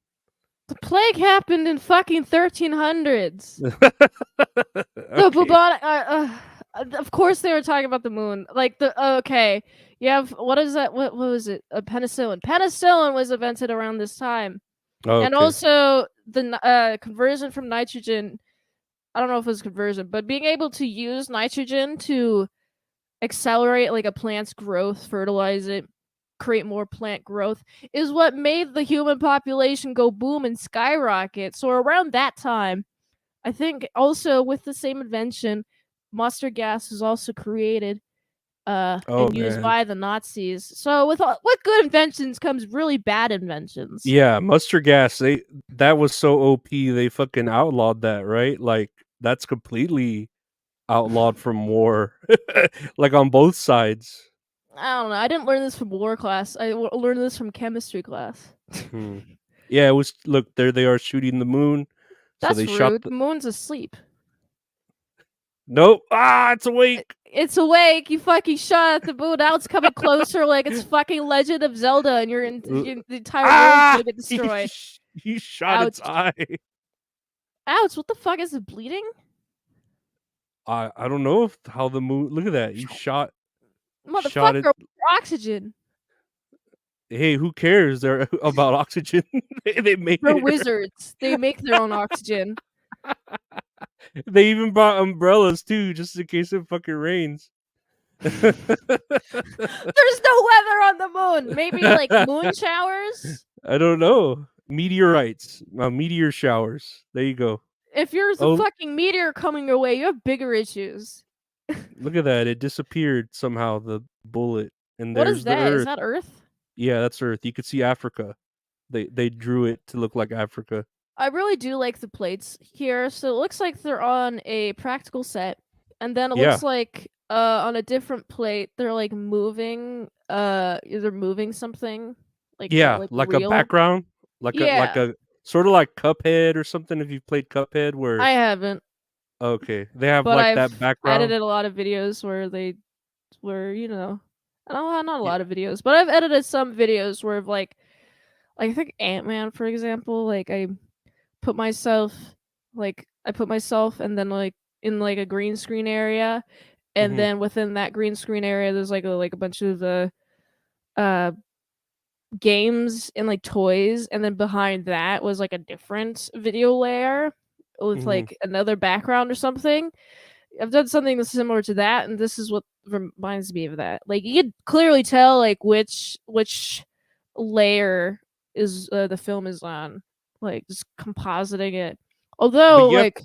Speaker 2: The plague happened in fucking 1300s. The
Speaker 1: Okay.
Speaker 2: bubonic. Of course, they were talking about the moon. Like the okay, you have what is that? What was it? Penicillin. Penicillin was invented around this time, and
Speaker 1: Okay.
Speaker 2: also the conversion from nitrogen. I don't know if it was conversion, but being able to use nitrogen to accelerate like a plant's growth, fertilize it, create more plant growth, is what made the human population go boom and skyrocket. So around that time, I think also with the same invention, mustard gas was also created
Speaker 1: Oh
Speaker 2: and used
Speaker 1: man.
Speaker 2: by the Nazis. So with good inventions comes really bad inventions.
Speaker 1: Yeah, mustard gas. That was so OP. They fucking outlawed that, right? Like that's completely outlawed from war, like on both sides.
Speaker 2: I don't know. I didn't learn this from war class. Learned this from chemistry class.
Speaker 1: Hmm. Yeah, it was. Look, there they are shooting the moon. So they
Speaker 2: That's
Speaker 1: shot
Speaker 2: rude.
Speaker 1: the.
Speaker 2: The moon's asleep.
Speaker 1: Nope. Ah, it's awake.
Speaker 2: It's awake. You fucking shot at the moon. Now it's coming closer like it's fucking Legend of Zelda, and the entire world's
Speaker 1: Ah!
Speaker 2: gonna get destroyed.
Speaker 1: He shot its
Speaker 2: Ouch.
Speaker 1: eye.
Speaker 2: Ouch. What the fuck? Is it bleeding?
Speaker 1: I don't know how the moon. Look at that. He shot it.
Speaker 2: Motherfucker, oxygen.
Speaker 1: Hey, who cares? They're about oxygen. They made
Speaker 2: They're
Speaker 1: it.
Speaker 2: wizards. They make their own oxygen.
Speaker 1: They even brought umbrellas too, just in case it fucking rains.
Speaker 2: There's no weather on the moon. Maybe like moon showers.
Speaker 1: I don't know. Meteorites, meteor showers. There you go.
Speaker 2: If there's a
Speaker 1: Oh,
Speaker 2: fucking meteor coming your way, you have bigger issues.
Speaker 1: look at that! It disappeared somehow. The bullet, and
Speaker 2: What is
Speaker 1: there's the
Speaker 2: that? Is
Speaker 1: Earth.
Speaker 2: that Earth?
Speaker 1: Yeah, that's Earth. You could see Africa. They drew it to look like Africa.
Speaker 2: I really do like the plates here. So it looks like they're on a practical set, and then it
Speaker 1: Yeah,
Speaker 2: looks like on a different plate they're like moving either moving something like
Speaker 1: yeah,
Speaker 2: like
Speaker 1: like a
Speaker 2: real.
Speaker 1: background. like
Speaker 2: Yeah,
Speaker 1: a sort of like Cuphead or something. If you've played Cuphead, where
Speaker 2: I haven't,
Speaker 1: okay, they have
Speaker 2: but
Speaker 1: like
Speaker 2: I've
Speaker 1: that background.
Speaker 2: edited a lot of videos where they were, I don't not a lot of videos, but I've edited some videos where like I think Ant-Man, for example, like put myself I put myself and then like in like a green screen area, and
Speaker 1: Hmm.
Speaker 2: then within that green screen area there's like a bunch of uh games and like toys, and then behind that was like a different video layer with
Speaker 1: Hmm.
Speaker 2: like another background or something. I've done something similar to that, and this is what reminds me of that. Like you could clearly tell like which layer is the film is on, like just compositing it.
Speaker 1: But
Speaker 2: Although like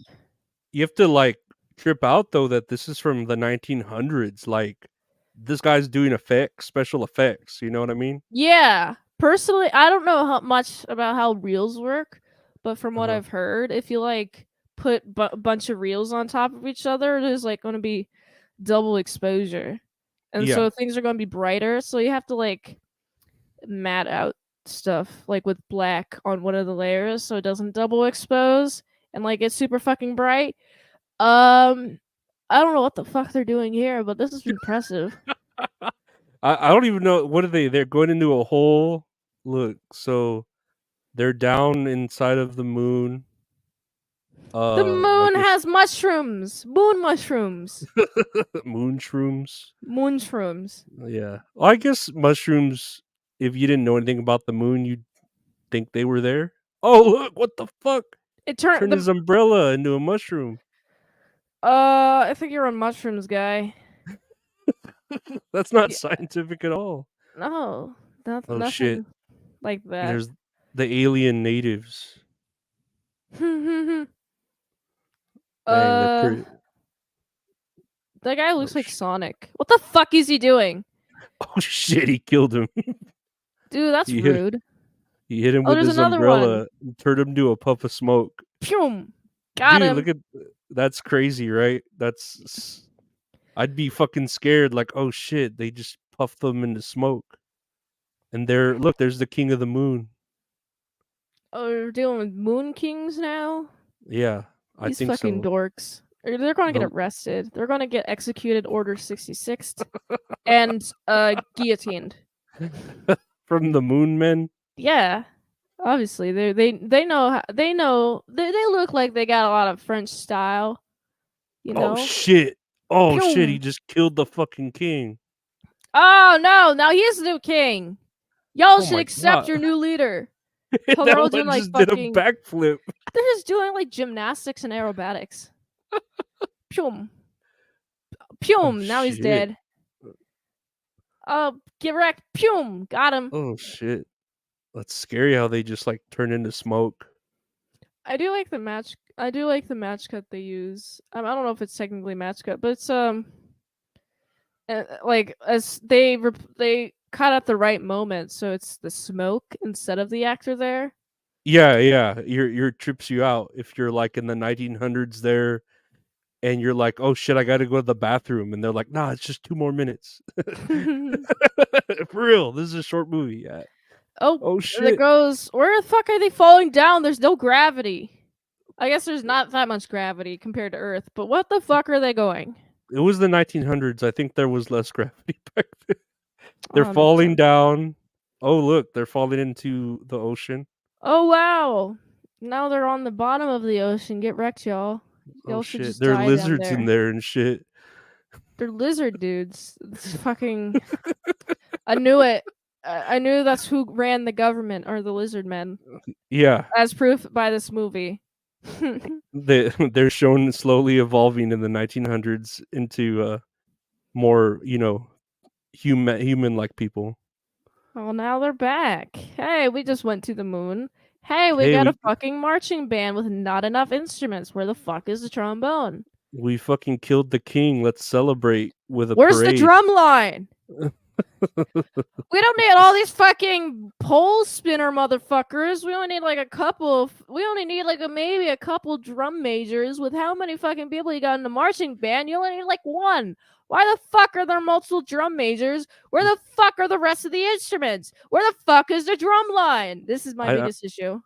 Speaker 1: you have to like trip out though that this is from the 1900s. Like this guy's doing effects, special effects. You know what I mean?
Speaker 2: yeah, personally, I don't know how much about how reels work, but from
Speaker 1: Uh
Speaker 2: what
Speaker 1: huh.
Speaker 2: I've heard, if you like put a bunch of reels on top of each other, it is like going to be double exposure, and
Speaker 1: Yeah.
Speaker 2: so things are going to be brighter. So you have to like matte out stuff like with black on one of the layers so it doesn't double expose and like it's super fucking bright. Um, I don't know what the fuck they're doing here, but this is impressive.
Speaker 1: I don't even know what are they. They're going into a hole. Look, so they're down inside of the moon.
Speaker 2: The
Speaker 1: Like
Speaker 2: moon
Speaker 1: it's
Speaker 2: has mushrooms, moon mushrooms,
Speaker 1: moon shrooms.
Speaker 2: moon shrooms.
Speaker 1: Yeah. Well, I guess mushrooms. If you didn't know anything about the moon, you'd think they were there. Oh, look! What the fuck?
Speaker 2: It turned
Speaker 1: Turned
Speaker 2: the
Speaker 1: his umbrella into a mushroom.
Speaker 2: I think you're on mushrooms, guy.
Speaker 1: That's not
Speaker 2: Yeah,
Speaker 1: scientific at all.
Speaker 2: no,
Speaker 1: Oh shit!
Speaker 2: nothing like that.
Speaker 1: There's the alien natives. Dang, they're
Speaker 2: uh,
Speaker 1: pretty.
Speaker 2: that guy
Speaker 1: Oh
Speaker 2: looks like
Speaker 1: shit!
Speaker 2: Sonic. What the fuck is he doing?
Speaker 1: Oh shit! He killed him.
Speaker 2: Dude, that's
Speaker 1: he hit.
Speaker 2: rude.
Speaker 1: He hit him
Speaker 2: Oh,
Speaker 1: with
Speaker 2: there's
Speaker 1: his
Speaker 2: another one.
Speaker 1: umbrella and turned him to a puff of smoke.
Speaker 2: Pew! Got
Speaker 1: Dude,
Speaker 2: him.
Speaker 1: look at that's crazy, right? That's I'd be fucking scared. Like, oh shit! They just puffed them into smoke. And there, look, there's the king of the moon.
Speaker 2: Oh, we're dealing with Moon Kings now?
Speaker 1: Yeah, I
Speaker 2: These
Speaker 1: think
Speaker 2: fucking
Speaker 1: so.
Speaker 2: dorks. They're gonna get
Speaker 1: The
Speaker 2: arrested. They're gonna get executed Order 66 and guillotined.
Speaker 1: from the moon men.
Speaker 2: Yeah. Obviously, they know they look like they got a lot of French style, you
Speaker 1: Oh
Speaker 2: know?
Speaker 1: shit! Oh shit! He
Speaker 2: Pew!
Speaker 1: just killed the fucking king.
Speaker 2: Oh no, now he's the new king. Y'all
Speaker 1: Oh
Speaker 2: should
Speaker 1: my
Speaker 2: accept
Speaker 1: god!
Speaker 2: your new leader. Oh, they're
Speaker 1: That
Speaker 2: all doing
Speaker 1: one
Speaker 2: like
Speaker 1: just did a
Speaker 2: fucking
Speaker 1: backflip.
Speaker 2: they're just doing like gymnastics and aerobatics. Pew!
Speaker 1: Oh
Speaker 2: Pew! Now he's
Speaker 1: shit!
Speaker 2: dead. Get wrecked. Pew! Got him.
Speaker 1: Oh shit! That's scary how they just like turn into smoke.
Speaker 2: I do like the match. I do like the match cut they use. I don't know if it's technically match cut, but it's like as they cut at the right moment, so it's the smoke instead of the actor there.
Speaker 1: Yeah, yeah. Your trips you out if you're like in the 1900s there, and you're like, oh shit, I got to go to the bathroom, and they're like, nah, it's just 2 more minutes. For real, this is a short movie. Yeah.
Speaker 2: Oh,
Speaker 1: Oh
Speaker 2: that
Speaker 1: shit!
Speaker 2: goes. Where the fuck are they falling down? There's no gravity. I guess there's not that much gravity compared to Earth, but what the fuck are they going?
Speaker 1: It was the 1900s. I think there was less gravity back then. They're
Speaker 2: Oh, that makes
Speaker 1: falling
Speaker 2: sense.
Speaker 1: down. Oh look, they're falling into the ocean.
Speaker 2: Oh wow! Now they're on the bottom of the ocean. Get wrecked, y'all.
Speaker 1: Oh
Speaker 2: Y'all should
Speaker 1: shit,
Speaker 2: just
Speaker 1: there are
Speaker 2: die down
Speaker 1: lizards in
Speaker 2: there.
Speaker 1: there and shit.
Speaker 2: They're lizard dudes. It's fucking. I knew it. I knew that's who ran the government, or the lizard men,
Speaker 1: Yeah,
Speaker 2: as proof by this movie.
Speaker 1: they're shown slowly evolving in the 1900s into more, human like people.
Speaker 2: Well, now they're back. Hey, we just went to the moon. Hey, we
Speaker 1: Hey,
Speaker 2: got a
Speaker 1: we
Speaker 2: fucking marching band with not enough instruments. Where the fuck is the trombone?
Speaker 1: we fucking killed the king. Let's celebrate with a
Speaker 2: Where's the
Speaker 1: parade.
Speaker 2: drum line? We don't need all these fucking pole spinner motherfuckers. We only need like a couple. We only need like maybe a couple drum majors. With how many fucking people you got in the marching band, you only need like one. Why the fuck are there multiple drum majors? Where the fuck are the rest of the instruments? Where the fuck is the drum line? This is my
Speaker 1: I
Speaker 2: biggest issue.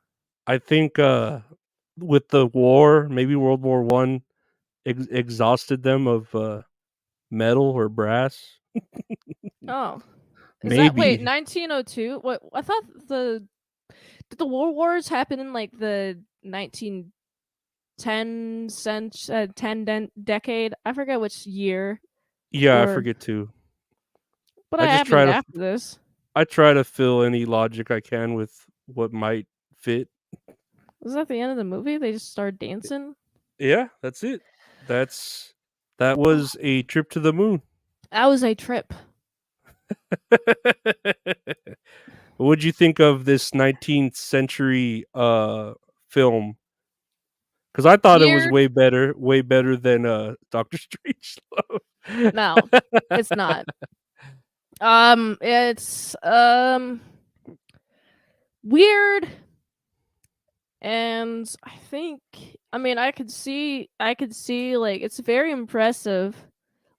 Speaker 1: I think with the war, maybe World War One exhausted them of metal or brass.
Speaker 2: Oh, is that wait
Speaker 1: Maybe.
Speaker 2: 1902? What I thought did the World Wars happen in like the 10 decade? I forget which year,
Speaker 1: Yeah, I
Speaker 2: or
Speaker 1: forget too.
Speaker 2: but
Speaker 1: I
Speaker 2: I
Speaker 1: just
Speaker 2: happened
Speaker 1: try to
Speaker 2: after this.
Speaker 1: I try to fill any logic I can with what might fit.
Speaker 2: Was that the end of the movie? They just started dancing.
Speaker 1: Yeah, that's it. That was a trip to the moon.
Speaker 2: That was a trip.
Speaker 1: What'd you think of this 19th century film? Because I thought it was
Speaker 2: Weird.
Speaker 1: way better than Doctor Strangelove.
Speaker 2: No, it's not. It's weird, and I mean I could see like it's very impressive,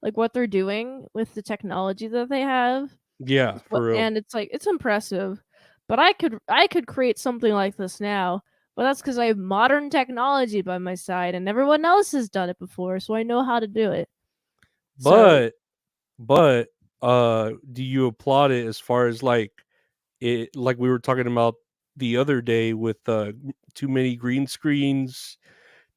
Speaker 2: like what they're doing with the technology that they have.
Speaker 1: Yeah, for real.
Speaker 2: And it's like it's impressive, but I could create something like this now. But that's because I have modern technology by my side, and everyone else has done it before, so I know how to do it. So
Speaker 1: But but do you applaud it as far as like it like we were talking about the other day with too many green screens,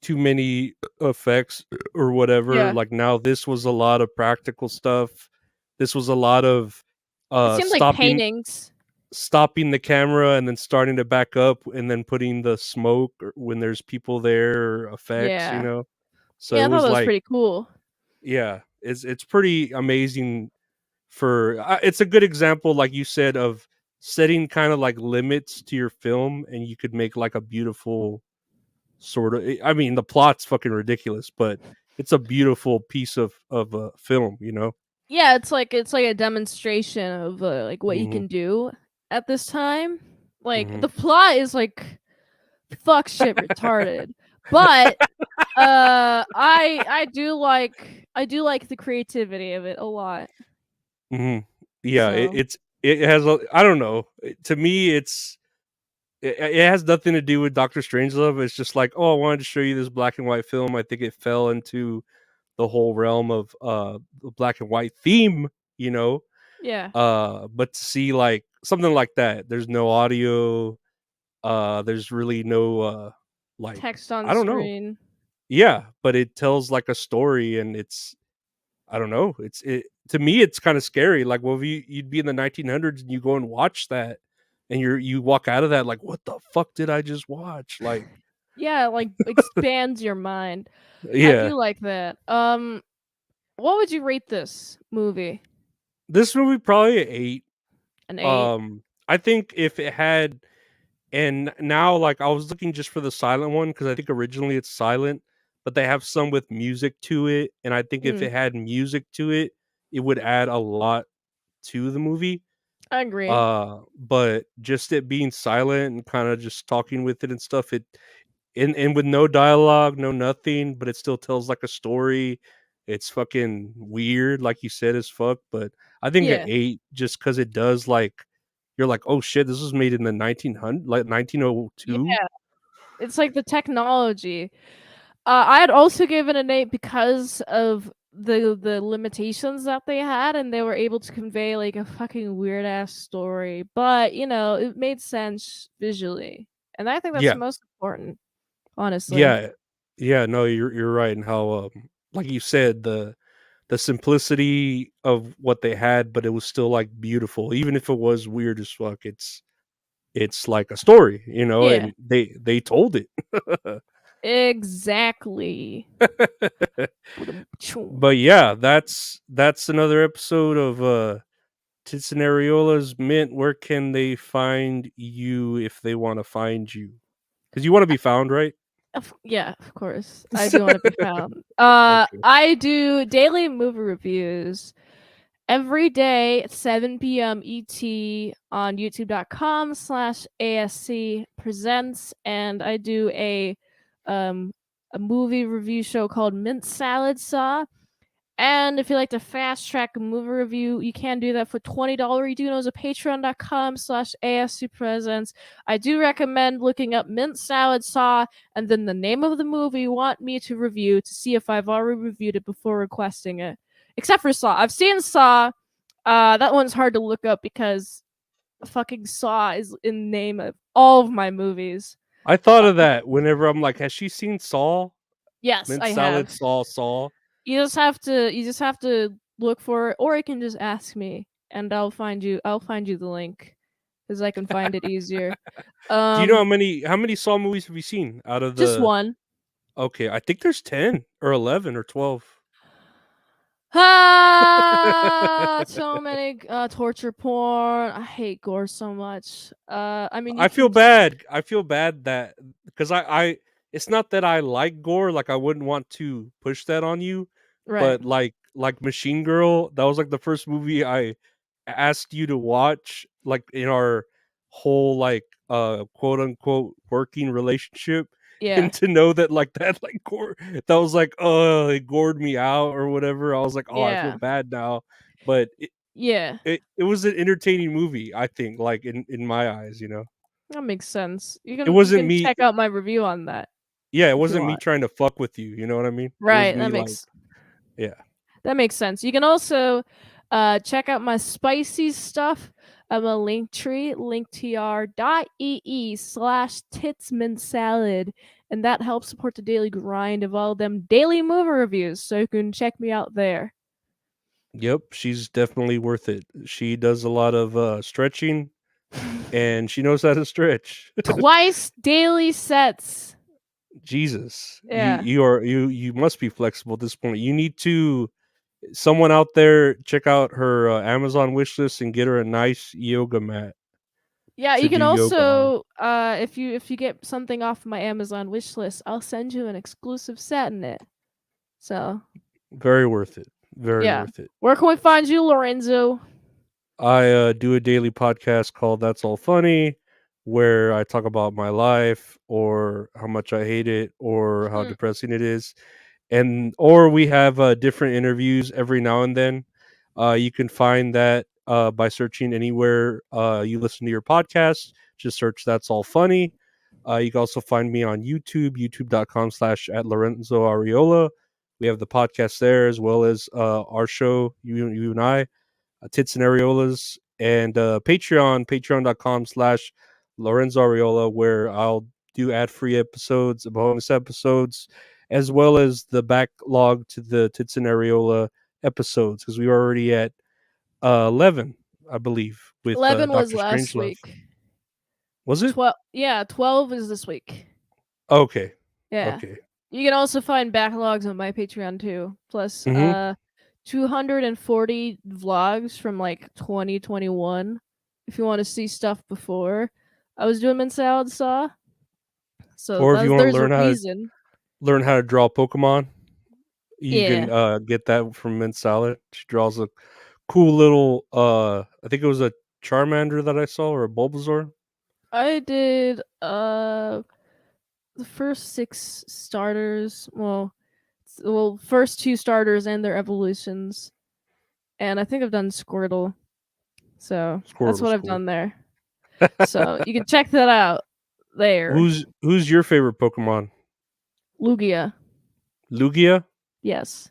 Speaker 1: too many effects or whatever.
Speaker 2: yeah,
Speaker 1: Like now this was a lot of practical stuff. This was a lot of
Speaker 2: it seemed like
Speaker 1: stopping
Speaker 2: paintings.
Speaker 1: stopping the camera and then starting to back up and then putting the smoke or when there's people there or effects,
Speaker 2: Yeah,
Speaker 1: So
Speaker 2: yeah,
Speaker 1: it
Speaker 2: I thought
Speaker 1: was
Speaker 2: that was
Speaker 1: like
Speaker 2: pretty cool.
Speaker 1: yeah, it's pretty amazing for it's a good example like you said of setting kind of like limits to your film and you could make like a beautiful sort of I mean the plot's fucking ridiculous but it's a beautiful piece of film.
Speaker 2: Yeah, it's like a demonstration of like what you
Speaker 1: Mhm.
Speaker 2: can do at this time. Like
Speaker 1: Mhm.
Speaker 2: the plot is like fuck shit retarded, but I do like the creativity of it a lot.
Speaker 1: Mhm. Yeah,
Speaker 2: So
Speaker 1: it has I don't know. To me it has nothing to do with Doctor Strangelove. It's just like, oh, I wanted to show you this black and white film. I think it fell into the whole realm of the black and white theme, you know.
Speaker 2: yeah,
Speaker 1: But to see like something like that, there's no audio, there's really no like
Speaker 2: text on
Speaker 1: I don't know.
Speaker 2: screen.
Speaker 1: Yeah, but it tells like a story and it's I don't know. It to me it's kind of scary. Like well if you'd be in the 1900s and you go and watch that and you walk out of that like what the fuck did I just watch? Like
Speaker 2: Yeah, like expands your mind. I
Speaker 1: yeah.
Speaker 2: do like that. What would you rate this movie?
Speaker 1: This movie probably an 8.
Speaker 2: An 8?
Speaker 1: I think if it had and now like I was looking just for the silent one because I think originally it's silent, but they have some with music to it, and I think if
Speaker 2: Mm,
Speaker 1: it had music to it, it would add a lot to the movie.
Speaker 2: I agree.
Speaker 1: But just it being silent and kind of just talking with it and stuff, and with no dialogue, no nothing, but it still tells like a story. It's fucking weird, like you said, as fuck. But I think an
Speaker 2: Yeah.
Speaker 1: 8 just because it does like you're like, oh shit, this was made in the 1900 like 1902.
Speaker 2: Yeah, it's like the technology. I'd also given an 8 because of the limitations that they had, and they were able to convey like a fucking weird ass story. But it made sense visually, and I think that's the
Speaker 1: Yeah,
Speaker 2: most important, honestly.
Speaker 1: yeah, yeah. No, you're right, and how like you said, the simplicity of what they had, but it was still like beautiful, even if it was weird as fuck. It's like a story,
Speaker 2: Yeah,
Speaker 1: and they told it.
Speaker 2: exactly.
Speaker 1: But yeah, that's another episode of Tits and Areolas. Mint, where can they find you if they want to find you? Because you want to be found, right?
Speaker 2: Yeah, of course. I do want to be found.
Speaker 1: Okay.
Speaker 2: I do daily movie reviews every day at 7 p.m. ET on youtube.com/ASC presents, and I do a movie review show called Mint Salad Saw. And if you like to fast track a movie review, you can do that for $20. You do know at patreon.com/ASC presents. I do recommend looking up Mint Salad Saw and then the name of the movie you want me to review to see if I've already reviewed it before requesting it. Except for Saw. I've seen Saw. That one's hard to look up because fucking Saw is in the name of all of my movies.
Speaker 1: I thought of that whenever I'm like, has she seen Saul?
Speaker 2: Yes,
Speaker 1: Mint
Speaker 2: I have.
Speaker 1: salad, Saul.
Speaker 2: You just have to look for it, or you can just ask me, and I'll find you the link because I can find it easier.
Speaker 1: Do you know
Speaker 2: Um,
Speaker 1: how many Saw movies have you seen out of
Speaker 2: just
Speaker 1: the?
Speaker 2: one.
Speaker 1: Okay, I think there's 10 or 11 or 12.
Speaker 2: So many torture porn. I hate gore so much. I mean, you
Speaker 1: I feel
Speaker 2: can
Speaker 1: bad. I feel bad that because I it's not that I like gore, like I wouldn't want to push that on you,
Speaker 2: right.
Speaker 1: but like Machine Girl, that was like the first movie I asked you to watch like in our whole like quote unquote working relationship
Speaker 2: Yeah,
Speaker 1: and to know that like that like gore that was like oh it gored me out or whatever. I was like, "Oh, I feel
Speaker 2: yeah,
Speaker 1: bad now." But
Speaker 2: yeah.
Speaker 1: it was an entertaining movie, I think, like in my eyes,
Speaker 2: That makes sense.
Speaker 1: It
Speaker 2: You
Speaker 1: wasn't
Speaker 2: can
Speaker 1: me
Speaker 2: check out my review on that
Speaker 1: yeah, it
Speaker 2: if you
Speaker 1: wasn't me
Speaker 2: want.
Speaker 1: trying to fuck with you, you know what I mean? It was
Speaker 2: Right.
Speaker 1: me like yeah.
Speaker 2: That makes sense. You can also check out my spicy stuff. I'm a link tree, linktr.ee/titsman salad. And that helps support the daily grind of all them daily movie reviews. So you can check me out there.
Speaker 1: Yep, she's definitely worth it. She does a lot of stretching and she knows how to stretch.
Speaker 2: Twice daily sets.
Speaker 1: Jesus.
Speaker 2: Yeah.
Speaker 1: You must be flexible at this point. You need to someone out there check out her Amazon wish list and get her a nice yoga mat
Speaker 2: Yeah,
Speaker 1: to
Speaker 2: you
Speaker 1: do
Speaker 2: can
Speaker 1: yoga on.
Speaker 2: also if you get something off my Amazon wish list, I'll send you an exclusive set in it. So
Speaker 1: Very worth it. Very
Speaker 2: yeah.
Speaker 1: worth it.
Speaker 2: Where can we find you, Lorenzo?
Speaker 1: I do a daily podcast called That's All Funny, where I talk about my life or how much I hate it or how depressing it is. And or we have different interviews every now and then. You can find that by searching anywhere you listen to your podcast. Just search That's All Funny. You can also find me on YouTube, youtube.com/ at Lorenzo Areola. We have the podcast there as well as our show, you and I, Tits and Areolas, and patreon.com/ Lorenzo Arreola, where I'll do ad-free episodes, bonus episodes, as well as the backlog to the Tits and Areola episodes, because we were already at 11, I believe, with
Speaker 2: 11 was
Speaker 1: Dr.
Speaker 2: last
Speaker 1: Strangelove.
Speaker 2: week.
Speaker 1: Was it?
Speaker 2: 12 is this week.
Speaker 1: Okay.
Speaker 2: Yeah.
Speaker 1: Okay.
Speaker 2: You can also find backlogs on my Patreon too. Plus
Speaker 1: Mm-hmm.
Speaker 2: 240 vlogs from like 2021 if you want to see stuff before I was doing Mint Salad Saw. So
Speaker 1: Or if you want to
Speaker 2: there's a reason.
Speaker 1: learn how to draw Pokemon, you can
Speaker 2: Yeah.
Speaker 1: get that from Mint Salad. She draws a cool little I think it was a Charmander that I saw or a Bulbasaur.
Speaker 2: I did the first 6 starters, first 2 starters and their evolutions. And I think I've done Squirtle. So that's
Speaker 1: Squirtle's
Speaker 2: what I've
Speaker 1: cool.
Speaker 2: done there. So you can check that out there.
Speaker 1: Who's your favorite Pokemon?
Speaker 2: Lugia.
Speaker 1: Lugia?
Speaker 2: Yes.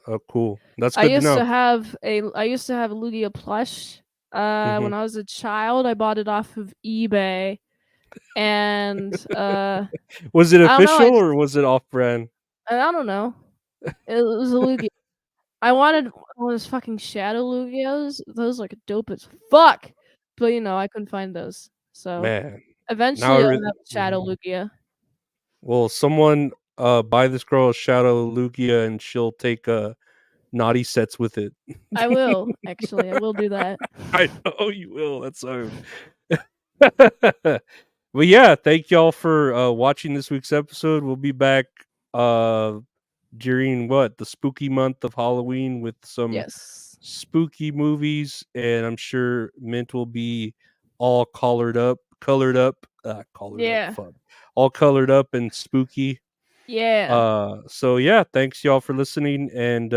Speaker 1: Oh, cool. That's
Speaker 2: I
Speaker 1: good to
Speaker 2: used
Speaker 1: know.
Speaker 2: to have a Lugia plush.
Speaker 1: Hmm.
Speaker 2: When I was a child, I bought it off of eBay, and
Speaker 1: Was it
Speaker 2: I don't know.
Speaker 1: official or was it off brand?
Speaker 2: I don't know. It was a Lugia. I wanted one of those fucking Shadow Lugias. Those like dope as fuck, but I couldn't find those. So
Speaker 1: Man, now
Speaker 2: eventually, I'll have a Shadow Lugia.
Speaker 1: well, someone buy this girl a Shadow Lugia and she'll take naughty sets with it.
Speaker 2: I will actually. I will do that.
Speaker 1: I know you will. That's so. But yeah, thank y'all for watching this week's episode. We'll be back uh during the spooky month of Halloween with some
Speaker 2: Yes.
Speaker 1: spooky movies, and I'm sure Mint will be all colored up,
Speaker 2: Yeah.
Speaker 1: fuck, all colored up and spooky.
Speaker 2: Yeah.
Speaker 1: So yeah, thanks y'all for listening, and